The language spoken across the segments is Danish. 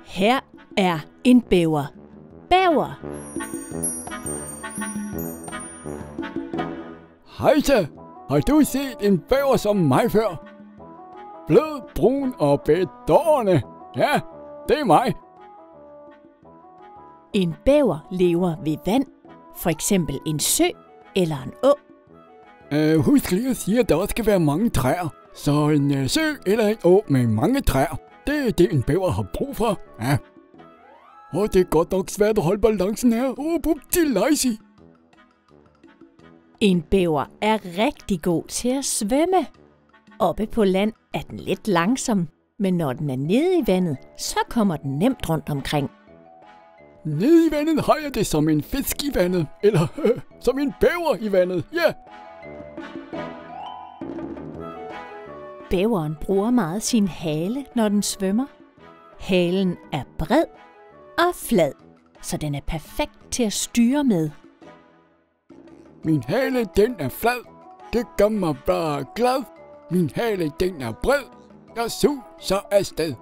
Her er en bæver. Bæver! Hejsa! Har du set en bæver som mig før? Blød, brun og bedårende. Ja, det er mig. En bæver lever ved vand, for eksempel en sø eller en å. Husk lige at sige, at der også skal være mange træer. Så en sø eller en å med mange træer, det er det, en bæver har brug for. Ja. Og det er godt nok svært at holde balancen her. Buptilejsi. En bæver er rigtig god til at svømme. Oppe på land er den lidt langsom, men når den er nede i vandet, så kommer den nemt rundt omkring. Nede i vandet har jeg det som en fisk i vandet, eller som en bæver i vandet, ja. Yeah. Bæveren bruger meget sin hale, når den svømmer. Halen er bred og flad, så den er perfekt til at styre med. Min hale, den er flad. Det gør mig bare glad. Min hale, den er bred. Jeg suser afsted.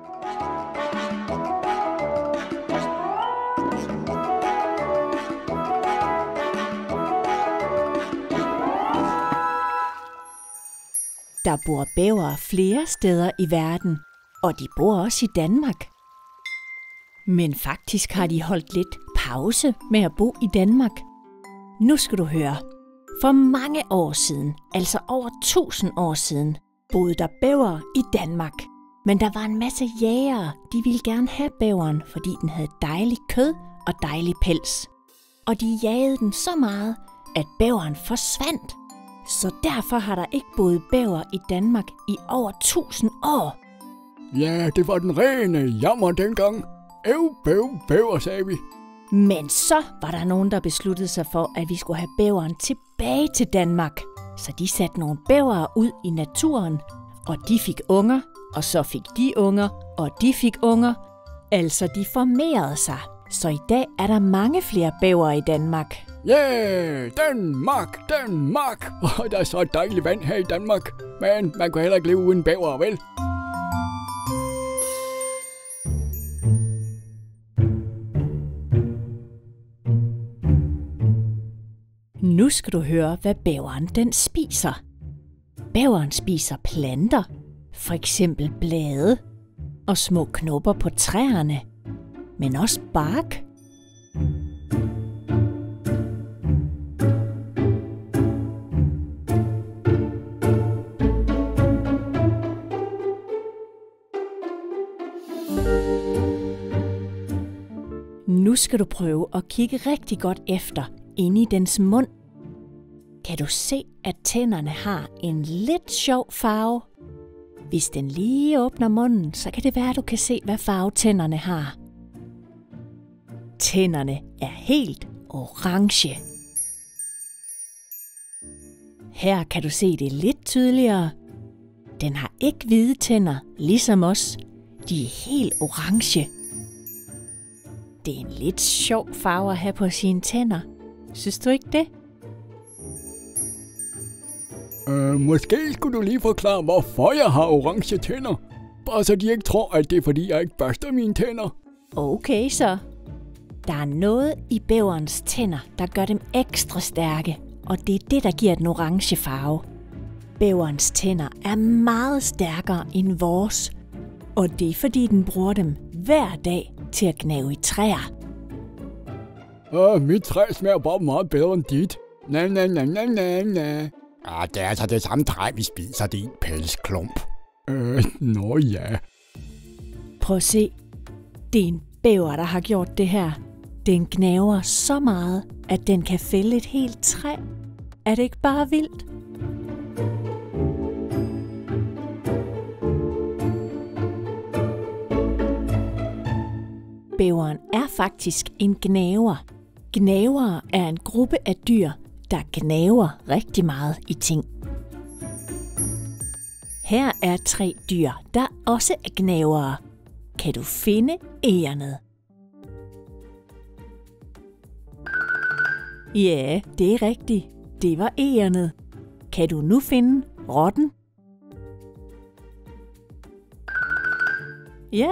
Der bor bævere flere steder i verden, og de bor også i Danmark. Men faktisk har de holdt lidt pause med at bo i Danmark. Nu skal du høre. For mange år siden, altså over 1000 år siden, boede der bævere i Danmark. Men der var en masse jægere, de ville gerne have bæveren, fordi den havde dejligt kød og dejlig pels. Og de jagede den så meget, at bæveren forsvandt. Så derfor har der ikke boet bæver i Danmark i over 1000 år. Ja, det var den rene jammer dengang. Bæver, sagde vi. Men så var der nogen, der besluttede sig for, at vi skulle have bæveren tilbage til Danmark. Så de satte nogle bævere ud i naturen, og de fik unger, og så fik de unger, og de fik unger. Altså, de formerede sig. Så i dag er der mange flere bævere i Danmark. Yeah, Danmark! Der er så dejligt vand her i Danmark. Men man kan heller ikke leve uden bæver, vel? Nu skal du høre, hvad bæveren den spiser. Bæveren spiser planter, for eksempel blade og små knopper på træerne, men også bark. Nu skal du prøve at kigge rigtig godt efter inde i dens mund. Kan du se, at tænderne har en lidt sjov farve? Hvis den lige åbner munden, så kan det være, at du kan se, hvad farve tænderne har. Tænderne er helt orange. Her kan du se det lidt tydeligere. Den har ikke hvide tænder, ligesom os. De er helt orange. Det er en lidt sjov farve at have på sine tænder. Synes du ikke det? Måske skulle du lige forklare, hvorfor jeg har orange tænder. Bare så de ikke tror, at det er fordi, jeg ikke børster mine tænder. Okay så. Der er noget i bæverens tænder, der gør dem ekstra stærke, og det er det, der giver den orange farve. Bæverens tænder er meget stærkere end vores, og det er fordi, den bruger dem hver dag til at gnave i træer. Mit træ smager bare meget bedre end dit. Na. Det er altså det samme træ, vi spiser, din pelsklump. Nå ja. Prøv at se. Det er en bæver, der har gjort det her. Den gnaver så meget, at den kan fælde et helt træ. Er det ikke bare vildt? Bæveren er faktisk en gnaver. Gnavere er en gruppe af dyr, der gnaver rigtig meget i ting. Her er 3 dyr, der også er gnavere. Kan du finde egernet? Ja, det er rigtigt. Det var egernet. Kan du nu finde rotten? Ja,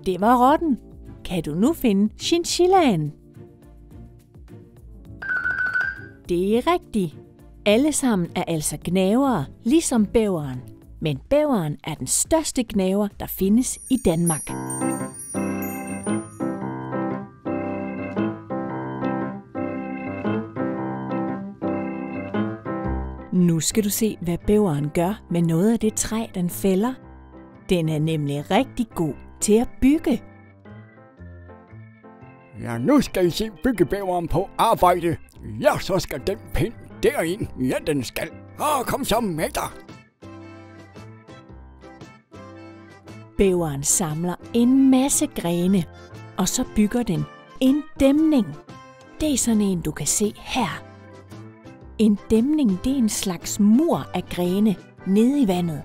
det var rotten. Kan du nu finde chinchillaen? Det er rigtigt. Alle sammen er altså gnavere, ligesom bæveren. Men bæveren er den største gnaver, der findes i Danmark. Nu skal du se, hvad bæveren gør med noget af det træ, den fælder. Den er nemlig rigtig god til at bygge. Ja, nu skal I se byggebæveren på arbejde. Ja, så skal den pind derind. Ja, den skal. Kom så med dig. Bæveren samler en masse grene, og så bygger den en dæmning. Det er sådan en, du kan se her. En dæmning, det er en slags mur af grene nede i vandet.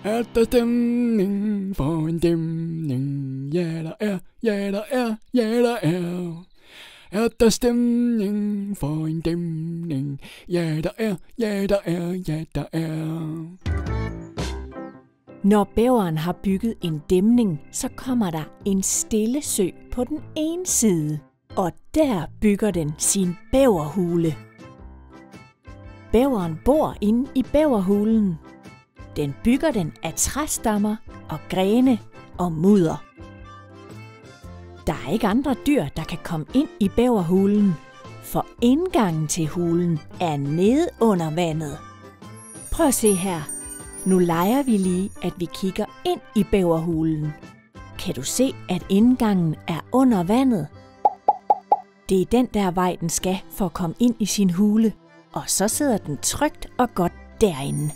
Er der stemning for en dæmning? Ja, der er, ja, der er, ja, der er. Er der stemning for en dæmning? Ja, der er, ja, der er, ja, der er. Når bæveren har bygget en dæmning, så kommer der en stille sø på den ene side, og der bygger den sin bæverhule. Bæveren bor inde i bæverhulen. Den bygger den af træstammer og grene og mudder. Der er ikke andre dyr, der kan komme ind i bæverhulen, for indgangen til hulen er nede under vandet. Prøv at se her. Nu leger vi lige, at vi kigger ind i bæverhulen. Kan du se, at indgangen er under vandet? Det er den der vej, den skal for at komme ind i sin hule, og så sidder den trygt og godt derinde.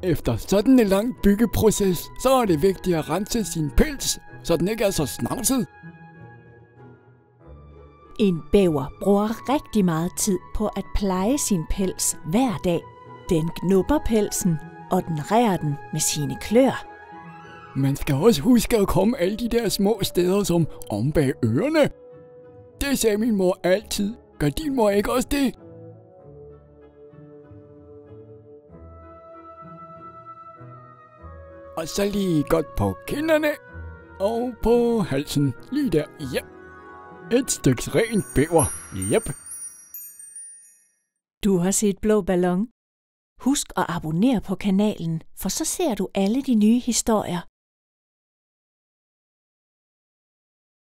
Efter sådan en lang byggeproces, så er det vigtigt at rense sin pels, så den ikke er så snavset. En bæver bruger rigtig meget tid på at pleje sin pels hver dag. Den knupper pelsen, og den rærer den med sine klør. Man skal også huske at komme alle de der små steder som om bag ørerne. Det sagde min mor altid. Gør din mor ikke også det? Og så lige godt på kinderne og på halsen. Lige der, ja. Et stykke rent bæver, jep. Du har set Blå Ballon. Husk at abonnere på kanalen, for så ser du alle de nye historier.